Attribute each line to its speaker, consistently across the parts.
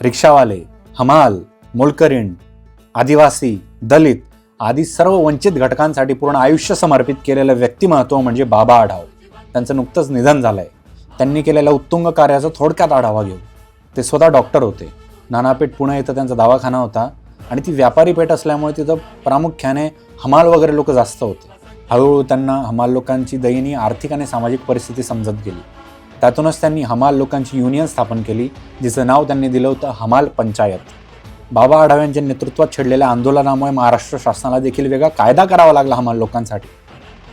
Speaker 1: रिक्षावाले, हमाल, मोलकरीण, आदिवासी, दलित आदी सर्व वंचित घटकांसाठी पूर्ण आयुष्य समर्पित केलेलं व्यक्तिमत्व म्हणजे बाबा आढाव. त्यांचं नुकतंच निधन झालंय. त्यांनी केलेल्या उत्तुंग कार्याचा थोडक्यात आढावा घेऊ. ते स्वतः डॉक्टर होते. नानापेठ पुणे इथं त्यांचा दवाखाना होता आणि ती व्यापारी पेठ असल्यामुळे तिथं प्रामुख्याने हमाल वगैरे लोक जास्त होते. हळूहळू त्यांना हमाल लोकांची दयनीय आर्थिक आणि सामाजिक परिस्थिती समजत गेली. त्यातूनच त्यांनी हमाल लोकांची युनियन स्थापन केली, जिचं नाव त्यांनी दिलं होतं हमाल पंचायत. बाबा आढाव यांच्या नेतृत्वात छेडलेल्या आंदोलनामुळे महाराष्ट्र शासनाला देखील वेगळा कायदा करावा लागला हमाल लोकांसाठी.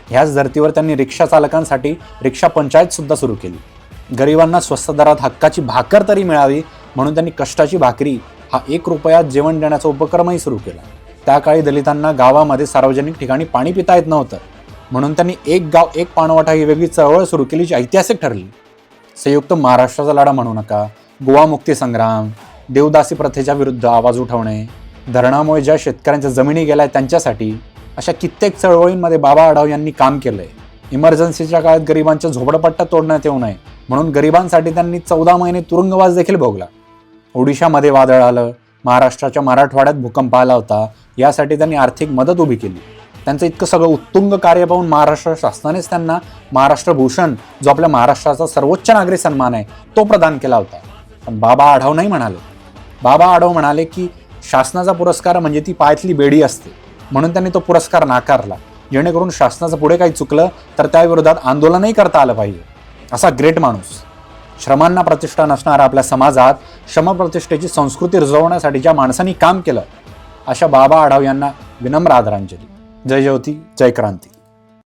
Speaker 1: ह्याच धर्तीवर त्यांनी रिक्षा चालकांसाठी रिक्षा पंचायत सुद्धा सुरू केली. गरिबांना स्वस्त दरात हक्काची भाकर तरी मिळावी म्हणून त्यांनी कष्टाची भाकरी हा 1 रुपयात जेवण देण्याचा उपक्रमही सुरू केला. त्या काळी दलितांना गावामध्ये सार्वजनिक ठिकाणी पाणी पिता येत नव्हतं, म्हणून त्यांनी 1 गाव 1 पाणवठा ही वेगळी चळवळ सुरू केली, जी ऐतिहासिक ठरली. संयुक्त महाराष्ट्राचा लढा म्हणू नका, गोवा मुक्ती संग्राम, देवदासी प्रथेच्या विरुद्ध आवाज उठवणे, धरणामुळे ज्या शेतकऱ्यांच्या जमिनी गेल्या त्यांच्यासाठी, अशा कित्येक चळवळींमध्ये बाबा आढाव यांनी काम केलंय. इमर्जन्सीच्या काळात गरिबांच्या झोपडपट्ट्या तोडण्यात येऊ नये म्हणून गरिबांसाठी त्यांनी 14 महिने तुरुंगवास देखील भोगला. ओडिशामध्ये वादळ आलं, महाराष्ट्राच्या मराठवाड्यात भूकंप आला होता, यासाठी त्यांनी आर्थिक मदत उभी केली. त्यांचं इतकं सगळं उत्तुंग कार्य पाहून महाराष्ट्र शासनानेच त्यांना महाराष्ट्र भूषण, जो आपल्या महाराष्ट्राचा सर्वोच्च नागरी सन्मान आहे, तो प्रदान केला होता. पण बाबा आढाव नाही म्हणाले. बाबा आढाव म्हणाले की शासनाचा पुरस्कार म्हणजे ती पायातली बेडी असते, म्हणून त्यांनी तो पुरस्कार नाकारला, जेणेकरून शासनाचं पुढे काही चुकलं तर त्याविरोधात आंदोलनही करता आलं पाहिजे. असा ग्रेट माणूस. श्रमांना प्रतिष्ठा नसणारा आपल्या समाजात श्रमप्रतिष्ठेची संस्कृती रुजवण्यासाठी ज्या माणसांनी काम केलं, अशा बाबा आढाव यांना विनम्र आदरांजली. जय ज्योती, जय क्रांती.